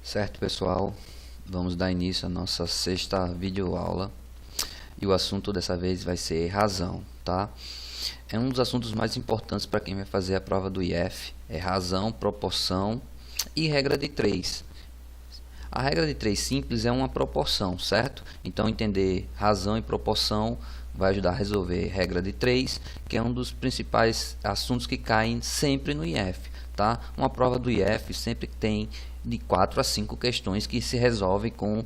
Certo, pessoal, vamos dar início à nossa sexta videoaula e o assunto dessa vez vai ser razão, tá? É um dos assuntos mais importantes para quem vai fazer a prova do IF, é razão, proporção e regra de 3. A regra de 3 simples é uma proporção, certo? Então entender razão e proporção vai ajudar a resolver regra de 3, que é um dos principais assuntos que caem sempre no IF, tá? Uma prova do IF sempre tem de 4 a 5 questões que se resolvem com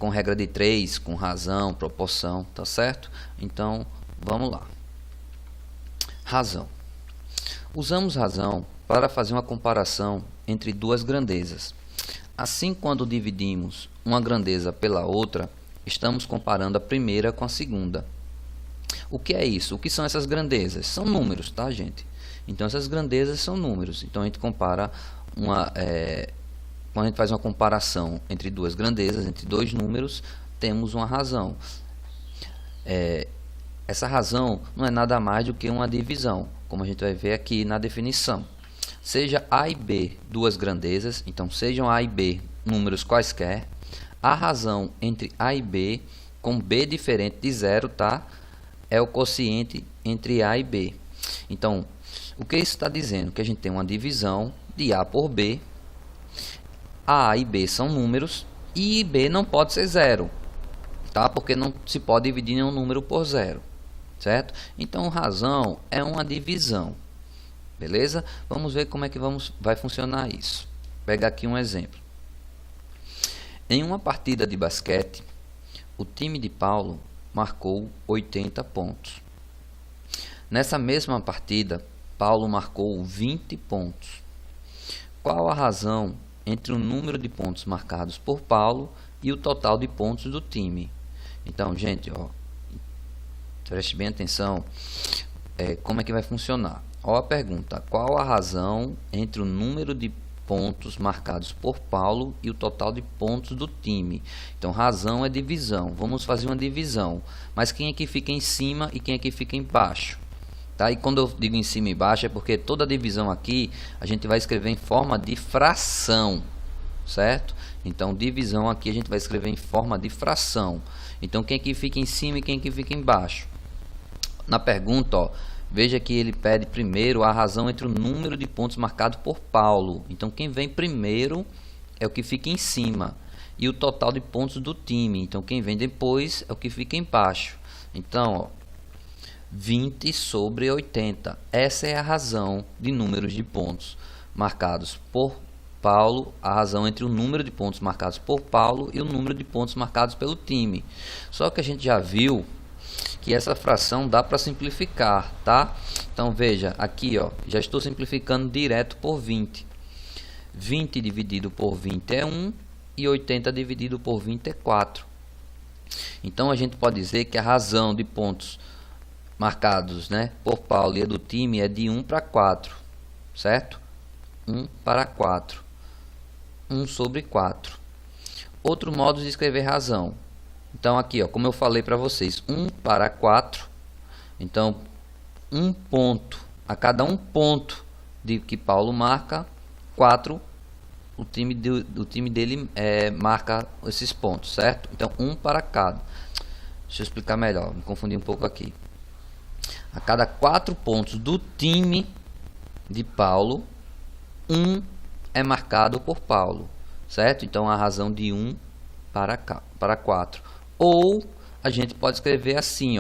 regra de 3, com razão, proporção, tá certo? Então, vamos lá. Razão. Usamos razão para fazer uma comparação entre duas grandezas. Assim, quando dividimos uma grandeza pela outra, estamos comparando a primeira com a segunda. O que é isso? O que são essas grandezas? São números, tá, gente? Então, essas grandezas são números. Então, a gente compara quando a gente faz uma comparação entre duas grandezas, entre dois números, temos uma razão. Essa razão não é nada mais do que uma divisão, como a gente vai ver aqui na definição. Seja A e B duas grandezas, então sejam A e B números quaisquer, a razão entre A e B com B diferente de zero, tá? É o quociente entre A e B. Então, o que isso está dizendo? Que a gente tem uma divisão de A por B. A e B são números e B não pode ser zero, tá? Porque não se pode dividir nenhum número por zero, certo? Então, razão é uma divisão, beleza? Vamos ver como é que vai funcionar isso. Vou pegar aqui um exemplo. Em uma partida de basquete, o time de Paulo marcou 80 pontos. Nessa mesma partida, Paulo marcou 20 pontos. Qual a razão entre o número de pontos marcados por Paulo e o total de pontos do time? Então, gente, preste bem atenção como é que vai funcionar. A pergunta: qual a razão entre o número de pontos marcados por Paulo e o total de pontos do time? Então, razão é divisão. Vamos fazer uma divisão. Mas quem é que fica em cima e quem é que fica embaixo? Tá? E quando eu digo em cima e embaixo é porque toda divisão aqui a gente vai escrever em forma de fração, certo? Então, divisão aqui a gente vai escrever em forma de fração. Então, quem é que fica em cima e quem é que fica embaixo? Na pergunta, veja que ele pede primeiro a razão entre o número de pontos marcado por Paulo. Então, quem vem primeiro é o que fica em cima. E o total de pontos do time. Então, quem vem depois é o que fica embaixo. Então, 20 sobre 80. Essa é a razão de números de pontos marcados por Paulo, a razão entre o número de pontos marcados por Paulo e o número de pontos marcados pelo time. Só que a gente já viu que essa fração dá para simplificar, tá? Então veja, aqui já estou simplificando direto por 20. 20 dividido por 20 é 1 e 80 dividido por 20 é 4. Então a gente pode dizer que a razão de pontos marcados, por Paulo e a do time é de 1 para 4, certo? 1 para 4. 1 sobre 4. Outro modo de escrever razão. Então aqui, como eu falei para vocês, 1 para 4. Então, um ponto, a cada um ponto que Paulo marca, 4, o time dele marca esses pontos, certo? Então, 1 para cada. Deixa eu explicar melhor, me confundi um pouco aqui. A cada 4 pontos do time de Paulo, 1 é marcado por Paulo, certo? Então, a razão de 1 para 4. Ou a gente pode escrever assim,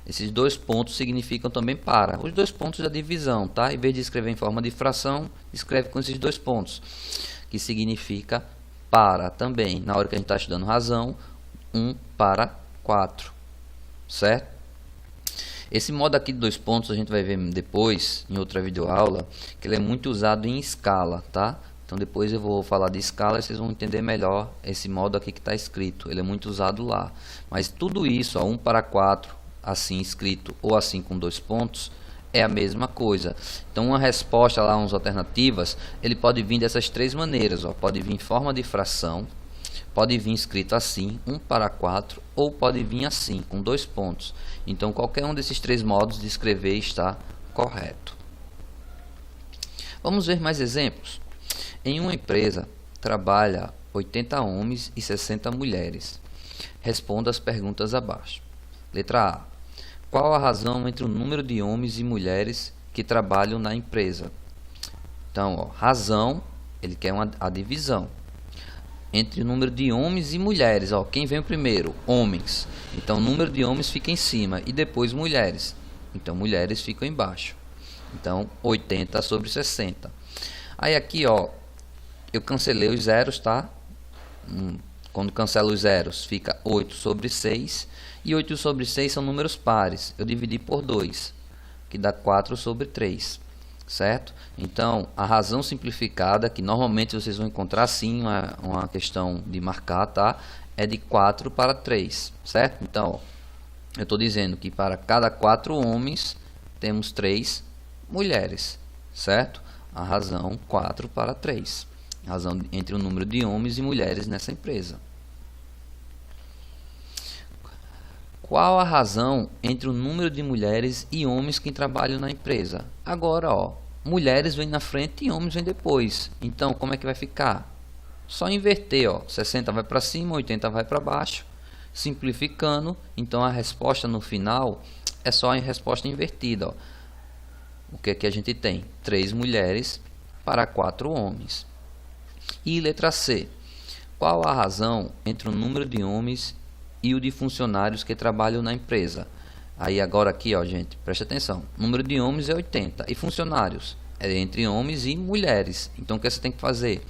esses dois pontos significam também para. Os dois pontos da divisão, tá? Em vez de escrever em forma de fração, escreve com esses dois pontos, que significa para também. Na hora que a gente está estudando razão, 1 para 4, certo? Esse modo aqui de dois pontos a gente vai ver depois, em outra videoaula, que ele é muito usado em escala, tá? Então depois eu vou falar de escala e vocês vão entender melhor esse modo aqui que está escrito. Ele é muito usado lá. Mas tudo isso, 1 para 4, assim escrito ou assim com dois pontos, é a mesma coisa. Então uma resposta lá, umas alternativas, ele pode vir dessas três maneiras. Pode vir em forma de fração, pode vir escrito assim, 1 para 4, ou pode vir assim, com dois pontos. Então qualquer um desses três modos de escrever está correto. Vamos ver mais exemplos. Em uma empresa, trabalha 80 homens e 60 mulheres. Responda as perguntas abaixo. Letra A. Qual a razão entre o número de homens e mulheres que trabalham na empresa? Então, ó, razão, ele quer a divisão entre o número de homens e mulheres. Ó, quem vem primeiro? Homens. Então, o número de homens fica em cima e depois mulheres. Então, mulheres ficam embaixo. Então, 80 sobre 60. Aí aqui, ó, eu cancelei os zeros, tá? Quando cancelo os zeros, fica 8 sobre 6. E 8 sobre 6 são números pares. Eu dividi por 2, que dá 4 sobre 3. Certo? Então, a razão simplificada, que normalmente vocês vão encontrar sim uma questão de marcar, tá? É de 4 para 3. Certo? Então, ó, eu estou dizendo que para cada 4 homens, temos 3 mulheres. Certo? A razão 4 para 3. A razão entre o número de homens e mulheres nessa empresa. Qual a razão entre o número de mulheres e homens que trabalham na empresa? Agora, ó, mulheres vêm na frente e homens vêm depois. Então, como é que vai ficar? Só inverter, ó, 60 vai para cima, 80 vai para baixo. Simplificando, então a resposta no final é só a resposta invertida, ó. O que é que a gente tem? 3 mulheres para 4 homens. E letra C. Qual a razão entre o número de homens e o de funcionários que trabalham na empresa? Aí agora aqui, ó, gente, preste atenção. O número de homens é 80 e funcionários é entre homens e mulheres. Então o que você tem que fazer?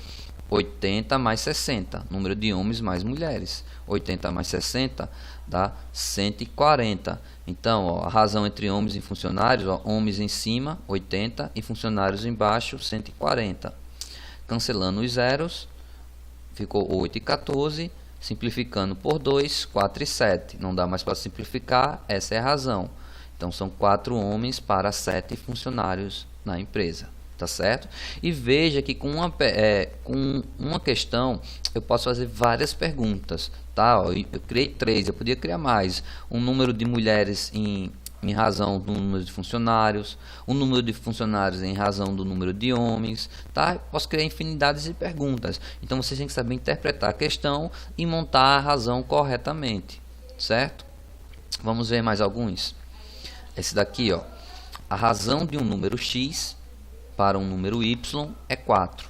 80 mais 60, número de homens mais mulheres. 80 mais 60 dá 140. Então, ó, a razão entre homens e funcionários, ó, homens em cima, 80, e funcionários embaixo, 140. Cancelando os zeros, ficou 8 e 14. Simplificando por 2, 4 e 7. Não dá mais para simplificar, essa é a razão. Então, são 4 homens para 7 funcionários na empresa. Tá certo? E veja que com uma questão, eu posso fazer várias perguntas. Tá? Eu criei 3, eu podia criar mais. Um número de mulheres em razão do número de funcionários, o número de funcionários em razão do número de homens, tá? Posso criar infinidades de perguntas. Então vocês têm que saber interpretar a questão e montar a razão corretamente, certo? Vamos ver mais alguns. Esse daqui, ó, a razão de um número x para um número y é 4.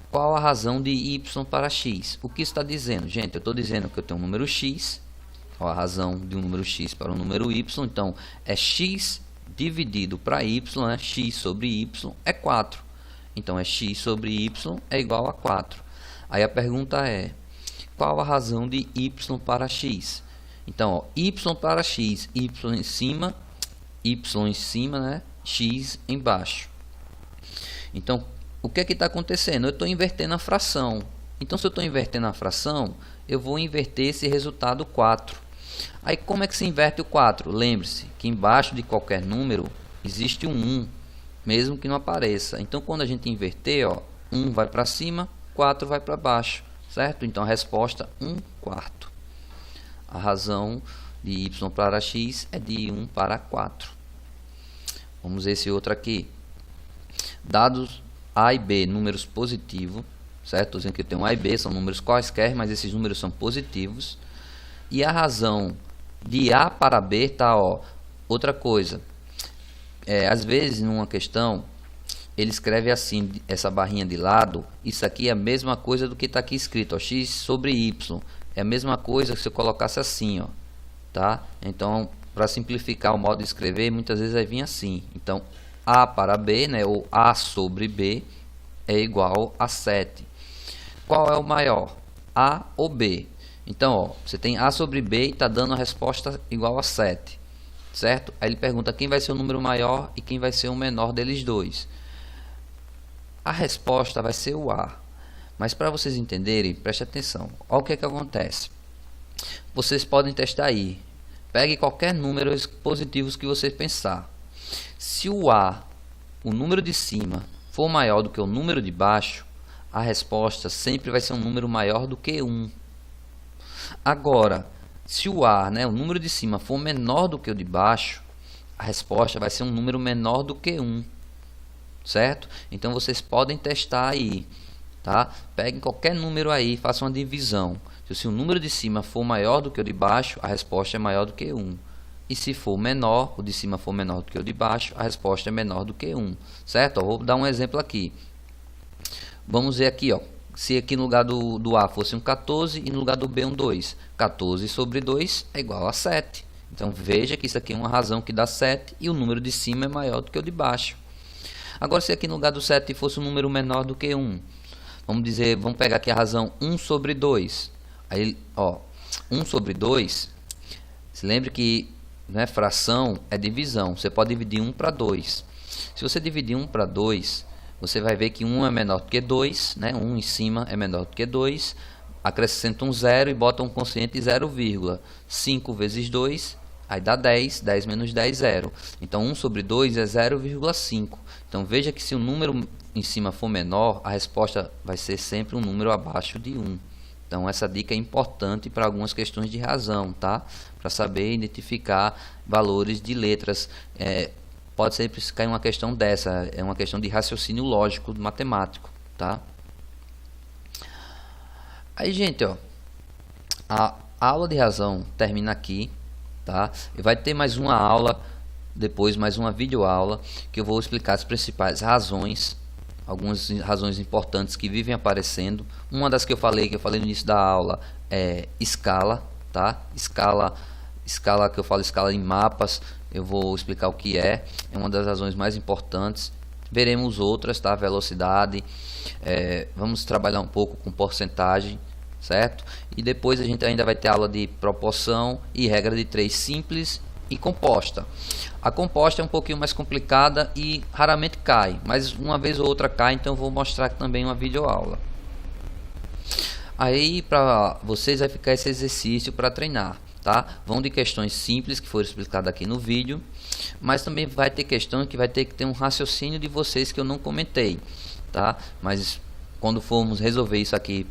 Qual a razão de y para x? O que está dizendo? Gente, eu estou dizendo que eu tenho um número x. A razão de um número x para um número y, então é x dividido para y, né? X sobre y é 4. Então é x sobre y é igual a 4. Aí a pergunta é, qual a razão de y para x? Então, ó, y para x, y em cima, né? X embaixo. Então, o que é que está acontecendo? Eu estou invertendo a fração. Então, se eu estou invertendo a fração, eu vou inverter esse resultado 4. Aí como é que se inverte o 4? Lembre-se que embaixo de qualquer número existe um 1, mesmo que não apareça. Então quando a gente inverter, ó, 1 vai para cima, 4 vai para baixo, certo? Então a resposta 1/4. A razão de y para x é de 1 para 4. Vamos ver esse outro aqui. Dados A e B, números positivos, certo? Estou dizendo que tem um A e B, são números quaisquer, mas esses números são positivos. E a razão de A para B tá, ó, outra coisa. Às vezes, numa questão, ele escreve assim, essa barrinha de lado. Isso aqui é a mesma coisa do que está aqui escrito, ó, x sobre y. É a mesma coisa que se eu colocasse assim, ó, tá? Então, para simplificar o modo de escrever, muitas vezes vai vir assim. Então, A para B, né, ou A sobre B, é igual a 7. Qual é o maior? A ou B? Então, ó, você tem A sobre B e está dando a resposta igual a 7, certo? Aí ele pergunta quem vai ser o número maior e quem vai ser o menor deles dois. A resposta vai ser o A. Mas para vocês entenderem, preste atenção. Olha o que é que acontece. Vocês podem testar aí. Pegue qualquer número positivos que vocês pensar. Se o A, o número de cima, for maior do que o número de baixo, a resposta sempre vai ser um número maior do que 1. Agora, se o A, né, o número de cima, for menor do que o de baixo, a resposta vai ser um número menor do que 1. Certo? Então vocês podem testar aí. tá? Peguem qualquer número aí, façam uma divisão. Se o número de cima for maior do que o de baixo, a resposta é maior do que 1. E se for menor, o de cima for menor do que o de baixo, a resposta é menor do que 1, certo? Ó, vou dar um exemplo aqui. Vamos ver aqui, ó. Se aqui no lugar do A fosse um 14 e no lugar do B um 2. 14 sobre 2 é igual a 7. Então veja que isso aqui é uma razão que dá 7 e o número de cima é maior do que o de baixo. Agora se aqui no lugar do 7 fosse um número menor do que 1. Vamos pegar aqui a razão 1 sobre 2. Aí, ó, 1 sobre 2, se lembre que, né, fração é divisão. Você pode dividir 1 para 2. Se você dividir 1 para 2, você vai ver que 1 é menor do que 2, né? 1 em cima é menor do que 2. Acrescenta um 0 e bota um quociente 0, 5 vezes 2, aí dá 10. 10 menos 10, 0. Então 1 sobre 2 é 0,5. Então veja que se o número em cima for menor, a resposta vai ser sempre um número abaixo de 1. Então essa dica é importante para algumas questões de razão, tá? Para saber identificar valores de letras. Pode sempre cair uma questão dessa, é uma questão de raciocínio lógico matemático, tá? Aí, gente, ó, a aula de razão termina aqui, tá? E vai ter mais uma aula, depois mais uma videoaula, que eu vou explicar as principais razões, algumas razões importantes que vivem aparecendo. Uma das que eu falei no início da aula é escala, tá? Escala que eu falo, escala em mapas, eu vou explicar o que é uma das razões mais importantes. Veremos outras, tá? Velocidade, vamos trabalhar um pouco com porcentagem, certo? E depois a gente ainda vai ter aula de proporção e regra de 3 simples e composta. A composta é um pouquinho mais complicada e raramente cai, mas uma vez ou outra cai, então eu vou mostrar também uma videoaula. Aí para vocês vai ficar esse exercício para treinar, tá? Vão de questões simples que foram explicadas aqui no vídeo, mas também vai ter questão que vai ter que ter um raciocínio de vocês que eu não comentei, tá? Mas quando formos resolver isso aqui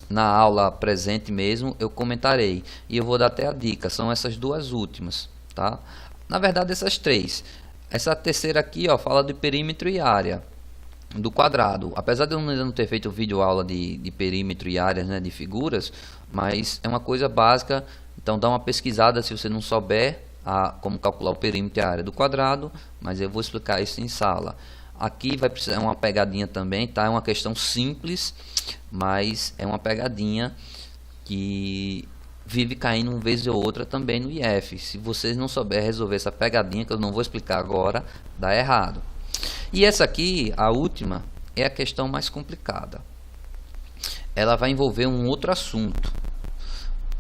na aula presente mesmo, eu comentarei. E eu vou dar até a dica, são essas duas últimas, tá? Na verdade essas três. Essa terceira aqui, ó, fala de perímetro e área do quadrado. Apesar de eu ainda não ter feito vídeo aula de perímetro e áreas, né, de figuras, mas é uma coisa básica, então dá uma pesquisada se você não souber como calcular o perímetro e a área do quadrado, mas eu vou explicar isso em sala. Aqui vai precisar uma pegadinha também, tá? É uma questão simples, mas é uma pegadinha que vive caindo uma vez ou outra também no IF. Se vocês não souberem resolver essa pegadinha, que eu não vou explicar agora, dá errado. E essa aqui, a última, é a questão mais complicada. Ela vai envolver um outro assunto,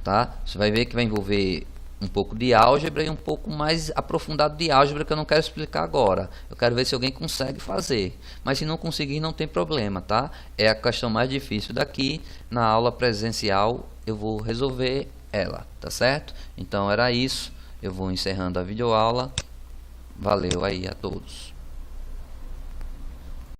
tá? Você vai ver que vai envolver um pouco de álgebra e um pouco mais aprofundado de álgebra, que eu não quero explicar agora. Eu quero ver se alguém consegue fazer. Mas se não conseguir, não tem problema, tá? É a questão mais difícil daqui. Na aula presencial eu vou resolver ela, tá certo? Então era isso. Eu vou encerrando a videoaula. Valeu aí a todos.